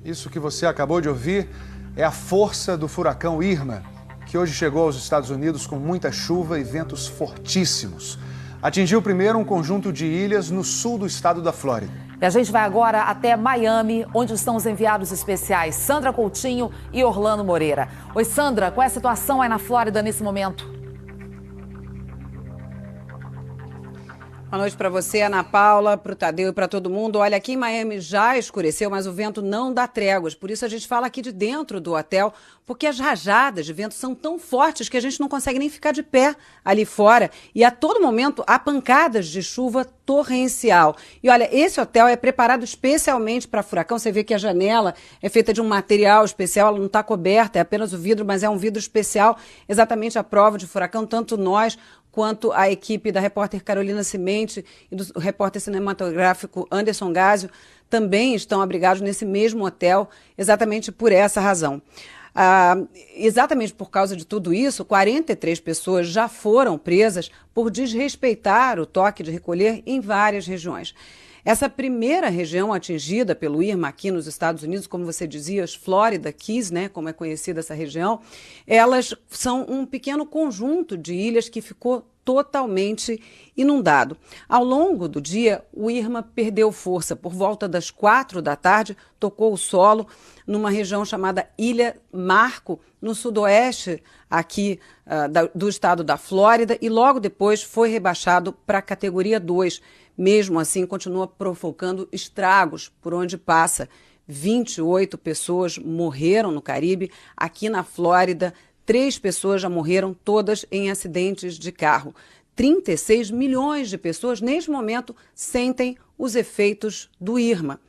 Isso que você acabou de ouvir é a força do furacão Irma, que hoje chegou aos Estados Unidos com muita chuva e ventos fortíssimos. Atingiu primeiro um conjunto de ilhas no sul do estado da Flórida. E a gente vai agora até Miami, onde estão os enviados especiais Sandra Coutinho e Orlando Moreira. Oi, Sandra, qual é a situação aí na Flórida nesse momento? Boa noite para você, Ana Paula, para o Tadeu e para todo mundo. Olha, aqui em Miami já escureceu, mas o vento não dá tréguas. Por isso a gente fala aqui de dentro do hotel, porque as rajadas de vento são tão fortes que a gente não consegue nem ficar de pé ali fora. E a todo momento há pancadas de chuva torrencial. E olha, esse hotel é preparado especialmente para furacão. Você vê que a janela é feita de um material especial, ela não está coberta, é apenas o vidro, mas é um vidro especial, exatamente à prova de furacão. Tanto nós quanto a equipe da repórter Carolina Cimente e do repórter cinematográfico Anderson Gásio também estão abrigados nesse mesmo hotel, exatamente por essa razão. Exatamente por causa de tudo isso, 43 pessoas já foram presas por desrespeitar o toque de recolher em várias regiões. Essa primeira região atingida pelo Irma aqui nos Estados Unidos, como você dizia, as Florida Keys, né, como é conhecida essa região, elas são um pequeno conjunto de ilhas que ficou totalmente inundado. Ao longo do dia, o Irma perdeu força. Por volta das 4 da tarde, tocou o solo numa região chamada Ilha Marco, no sudoeste aqui do estado da Flórida, e logo depois foi rebaixado para a categoria 2. Mesmo assim, continua provocando estragos por onde passa. 28 pessoas morreram no Caribe. Aqui na Flórida, 3 pessoas já morreram, todas em acidentes de carro. 36 milhões de pessoas, neste momento, sentem os efeitos do Irma.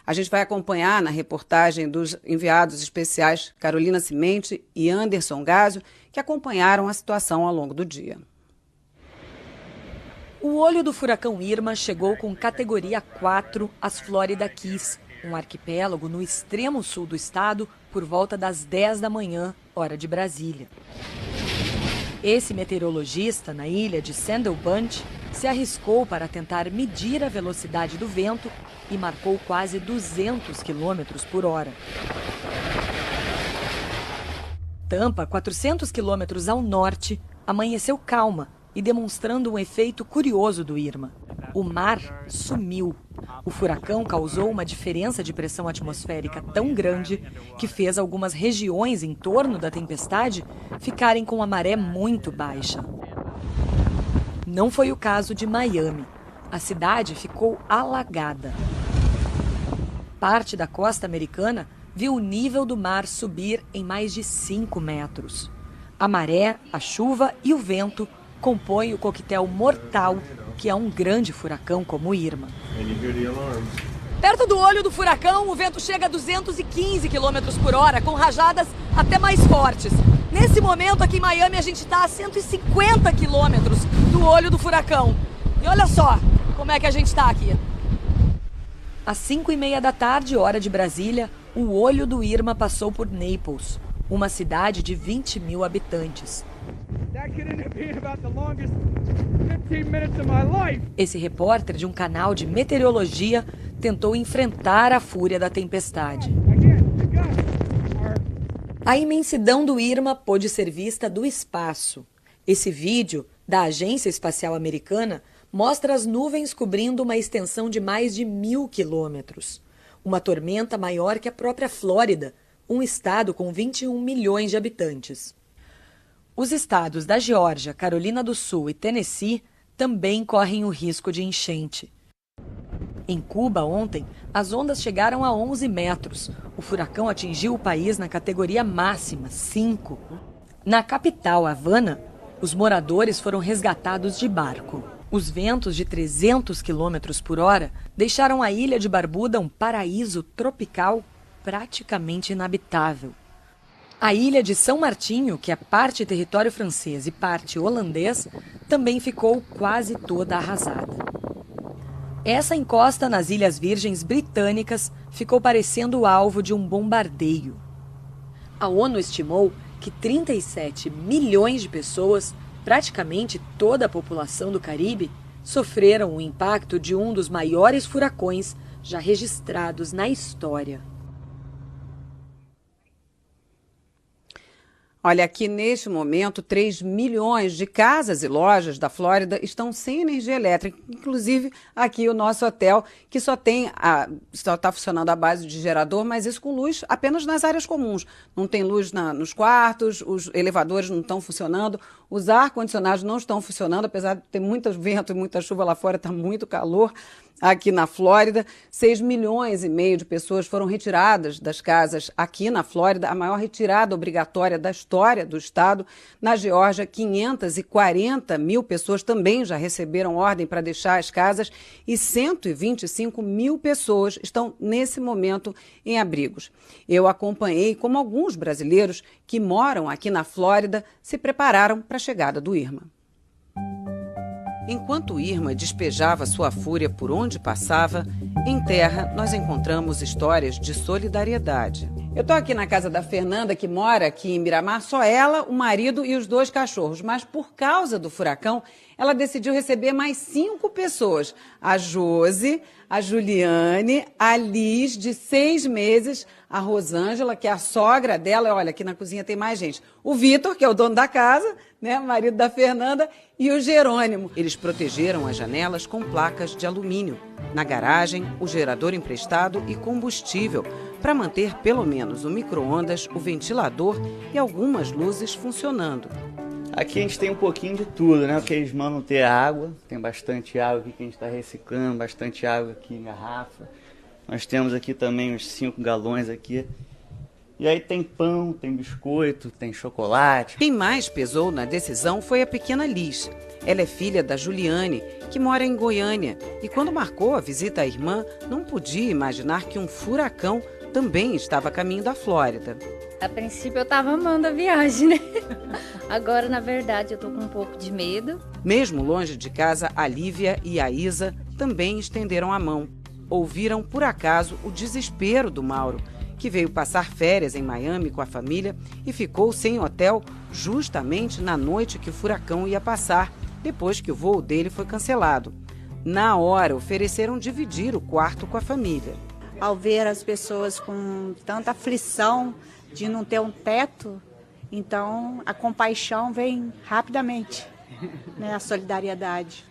A gente vai acompanhar na reportagem dos enviados especiais Carolina Cimente e Anderson Gásio, que acompanharam a situação ao longo do dia. O olho do furacão Irma chegou com categoria 4 às Florida Keys, um arquipélago no extremo sul do estado, por volta das 10 da manhã, hora de Brasília. Esse meteorologista, na ilha de Sandal Bunch, se arriscou para tentar medir a velocidade do vento e marcou quase 200 km por hora. Tampa, 400 km ao norte, amanheceu calma e demonstrando um efeito curioso do Irma. O mar sumiu. O furacão causou uma diferença de pressão atmosférica tão grande que fez algumas regiões em torno da tempestade ficarem com a maré muito baixa. Não foi o caso de Miami. A cidade ficou alagada. Parte da costa americana viu o nível do mar subir em mais de 5 metros. A maré, a chuva e o vento compõem o coquetel mortal que é um grande furacão como o Irma. Perto do olho do furacão, o vento chega a 215 km por hora, com rajadas até mais fortes. Nesse momento, aqui em Miami, a gente está a 150 km do olho do furacão. E olha só como é que a gente está aqui. Às 5h30 da tarde, hora de Brasília, o olho do Irma passou por Naples, uma cidade de 20 mil habitantes. Esse repórter de um canal de meteorologia tentou enfrentar a fúria da tempestade. A imensidão do Irma pôde ser vista do espaço. Esse vídeo, da Agência Espacial Americana, mostra as nuvens cobrindo uma extensão de mais de 1.000 quilômetros. Uma tormenta maior que a própria Flórida, um estado com 21 milhões de habitantes. Os estados da Geórgia, Carolina do Sul e Tennessee também correm o risco de enchente. Em Cuba, ontem, as ondas chegaram a 11 metros. O furacão atingiu o país na categoria máxima, 5. Na capital, Havana, os moradores foram resgatados de barco. Os ventos de 300 km por hora deixaram a ilha de Barbuda um paraíso tropical praticamente inabitável. A ilha de São Martinho, que é parte território francês e parte holandês, também ficou quase toda arrasada. Essa encosta nas Ilhas Virgens Britânicas ficou parecendo alvo de um bombardeio. A ONU estimou que 37 milhões de pessoas, praticamente toda a população do Caribe, sofreram o impacto de um dos maiores furacões já registrados na história. Olha, aqui neste momento, 3 milhões de casas e lojas da Flórida estão sem energia elétrica, inclusive aqui o nosso hotel, que só está funcionando à base de gerador, mas isso com luz apenas nas áreas comuns. Não tem luz nos quartos, os elevadores não estão funcionando, os ar-condicionados não estão funcionando, apesar de ter muito vento e muita chuva lá fora, está muito calor. Aqui na Flórida, 6,5 milhões de pessoas foram retiradas das casas aqui na Flórida, a maior retirada obrigatória da história do estado. Na Geórgia, 540 mil pessoas também já receberam ordem para deixar as casas e 125 mil pessoas estão, nesse momento, em abrigos. Eu acompanhei como alguns brasileiros que moram aqui na Flórida se prepararam para a chegada do Irma. Enquanto Irma despejava sua fúria por onde passava, em terra nós encontramos histórias de solidariedade. Eu estou aqui na casa da Fernanda, que mora aqui em Miramar, só ela, o marido e os 2 cachorros. Mas por causa do furacão, ela decidiu receber mais 5 pessoas. A Josi, a Juliane, a Liz, de 6 meses, a Rosângela, que é a sogra dela. Olha, aqui na cozinha tem mais gente. O Vitor, que é o dono da casa, né, marido da Fernanda, e o Jerônimo. Eles protegeram as janelas com placas de alumínio. Na garagem, o gerador emprestado e combustível, para manter pelo menos o micro-ondas, o ventilador e algumas luzes funcionando. Aqui a gente tem um pouquinho de tudo, né? Porque eles mandam ter água, tem bastante água aqui que a gente está reciclando, bastante água aqui em garrafa. Nós temos aqui também uns 5 galões aqui. E aí tem pão, tem biscoito, tem chocolate. Quem mais pesou na decisão foi a pequena Liz. Ela é filha da Juliane, que mora em Goiânia. E quando marcou a visita à irmã, não podia imaginar que um furacão também estava a caminho da Flórida. A princípio eu estava amando a viagem, né? Agora, na verdade, eu tô com um pouco de medo. Mesmo longe de casa, a Lívia e a Isa também estenderam a mão. Ouviram, por acaso, o desespero do Mauro, que veio passar férias em Miami com a família e ficou sem hotel justamente na noite que o furacão ia passar, depois que o voo dele foi cancelado. Na hora, ofereceram dividir o quarto com a família. Ao ver as pessoas com tanta aflição de não ter um teto, então a compaixão vem rapidamente, né? A solidariedade.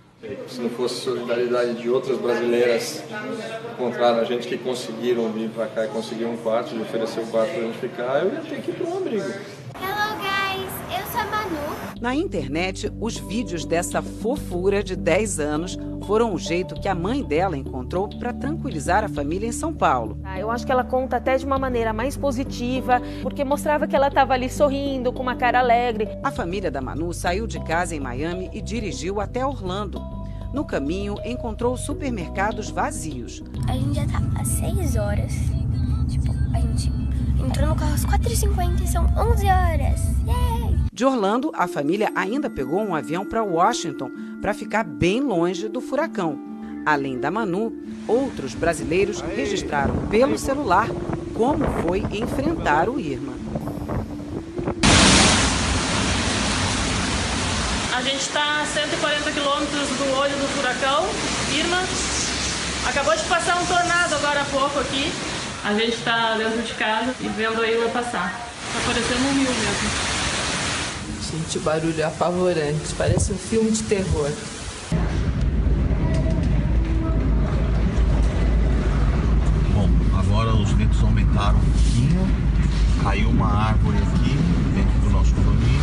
Se não fosse a solidariedade de outras brasileiras que encontraram a gente, que conseguiram vir para cá e conseguiram um quarto, de oferecer um quarto para a gente ficar, eu ia ter que ir para um abrigo. Hello guys, eu sou a Manu. Na internet, os vídeos dessa fofura de 10 anos foram um jeito que a mãe dela encontrou para tranquilizar a família em São Paulo. Eu acho que ela conta até de uma maneira mais positiva, porque mostrava que ela estava ali sorrindo, com uma cara alegre. A família da Manu saiu de casa em Miami e dirigiu até Orlando. No caminho, encontrou supermercados vazios. A gente já tá há 6 horas. Tipo, a gente entrou no carro às 4h50 e são 11 horas. Yay! De Orlando, a família ainda pegou um avião para Washington para ficar bem longe do furacão. Além da Manu, outros brasileiros registraram pelo celular como foi enfrentar o Irma. A gente está a 140 quilômetros do olho do furacão Irma. Acabou de passar um tornado agora há pouco aqui. A gente está dentro de casa e vendo a Irma passar. Está parecendo um rio mesmo. Gente, o barulho é apavorante, parece um filme de terror. Bom, agora os ventos aumentaram um pouquinho, caiu uma árvore aqui dentro do nosso condomínio.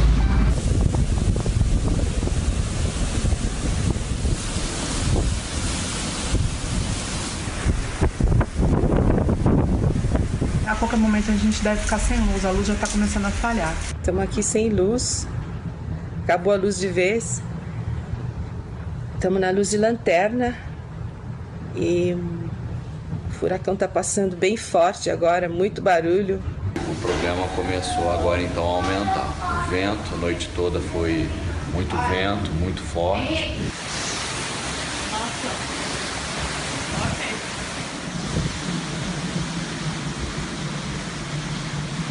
A qualquer momento a gente deve ficar sem luz, a luz já está começando a falhar. Estamos aqui sem luz, acabou a luz de vez. Estamos na luz de lanterna e o furacão está passando bem forte agora, muito barulho. O problema começou agora então a aumentar. O vento, a noite toda foi muito vento, muito forte.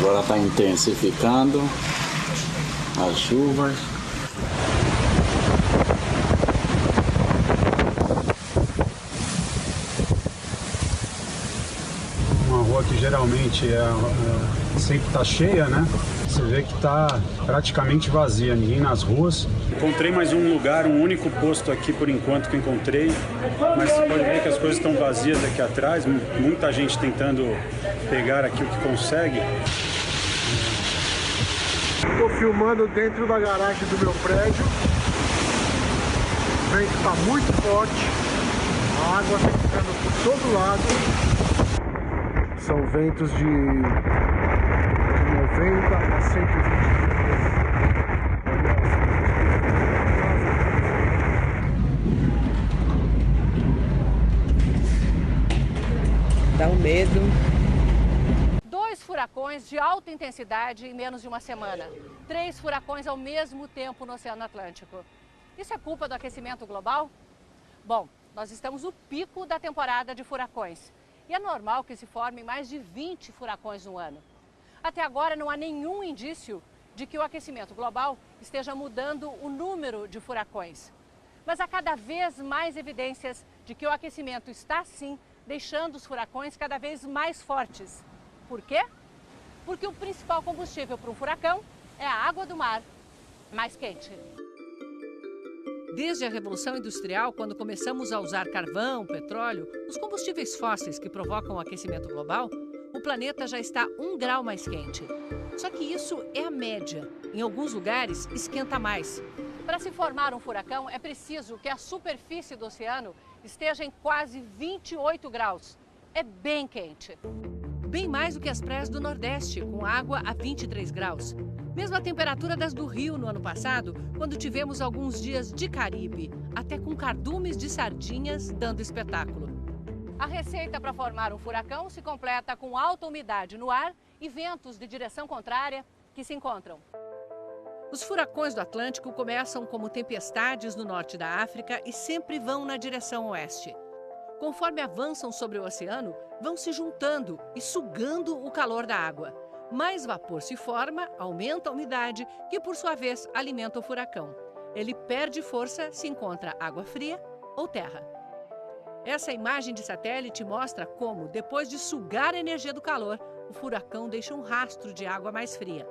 Agora está intensificando as chuvas. Uma rua que geralmente sempre está cheia, né? Você vê que está praticamente vazia, ninguém nas ruas. Encontrei mais um lugar, um único posto aqui por enquanto que eu encontrei, mas você pode ver que as coisas estão vazias aqui atrás, muita gente tentando pegar aqui o que consegue. Estou filmando dentro da garagem do meu prédio. O vento está muito forte, a água está entrando por todo lado. São ventos de 90 a 120 Dá um medo. 2 furacões de alta intensidade em menos de uma semana. 3 furacões ao mesmo tempo no Oceano Atlântico. Isso é culpa do aquecimento global? Bom, nós estamos no pico da temporada de furacões. E é normal que se formem mais de 20 furacões no ano. Até agora não há nenhum indício de que o aquecimento global esteja mudando o número de furacões. Mas há cada vez mais evidências de que o aquecimento está, sim, deixando os furacões cada vez mais fortes. Por quê? Porque o principal combustível para um furacão é a água do mar mais quente. Desde a Revolução Industrial, quando começamos a usar carvão, petróleo, os combustíveis fósseis que provocam o aquecimento global, o planeta já está 1 grau mais quente. Só que isso é a média. Em alguns lugares, esquenta mais. Para se formar um furacão, é preciso que a superfície do oceano esteja em quase 28 graus. É bem quente. Bem mais do que as praias do Nordeste, com água a 23 graus. Mesmo a temperatura das do Rio no ano passado, quando tivemos alguns dias de Caribe, até com cardumes de sardinhas dando espetáculo. A receita para formar um furacão se completa com alta umidade no ar e ventos de direção contrária que se encontram. Os furacões do Atlântico começam como tempestades no norte da África e sempre vão na direção oeste. Conforme avançam sobre o oceano, vão se juntando e sugando o calor da água. Mais vapor se forma, aumenta a umidade, que por sua vez alimenta o furacão. Ele perde força se encontra água fria ou terra. Essa imagem de satélite mostra como, depois de sugar a energia do calor, o furacão deixa um rastro de água mais fria.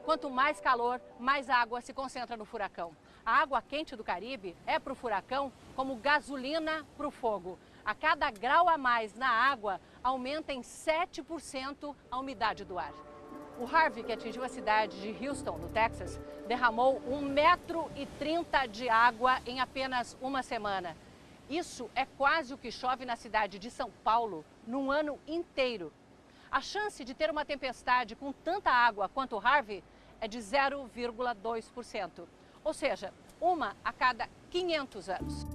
Quanto mais calor, mais água se concentra no furacão. A água quente do Caribe é para o furacão como gasolina para o fogo. A cada grau a mais na água, aumenta em 7% a umidade do ar. O Harvey, que atingiu a cidade de Houston, no Texas, derramou 1,30 m de água em apenas uma semana. Isso é quase o que chove na cidade de São Paulo num ano inteiro. A chance de ter uma tempestade com tanta água quanto o Harvey é de 0,2%, ou seja, 1 a cada 500 anos.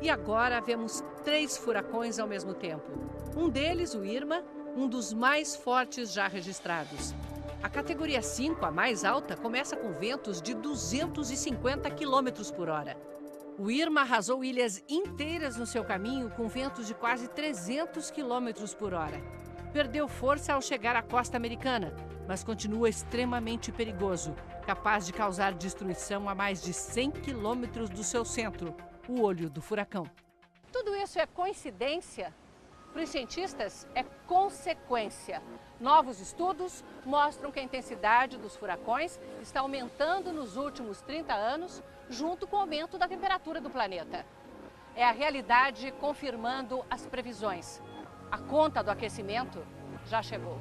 E agora vemos 3 furacões ao mesmo tempo. Um deles, o Irma, um dos mais fortes já registrados. A categoria 5, a mais alta, começa com ventos de 250 km por hora. O Irma arrasou ilhas inteiras no seu caminho com ventos de quase 300 km por hora. Perdeu força ao chegar à costa americana, mas continua extremamente perigoso, capaz de causar destruição a mais de 100 quilômetros do seu centro, o olho do furacão. Tudo isso é coincidência? Para os cientistas, é consequência. Novos estudos mostram que a intensidade dos furacões está aumentando nos últimos 30 anos, junto com o aumento da temperatura do planeta. É a realidade confirmando as previsões. A conta do aquecimento já chegou.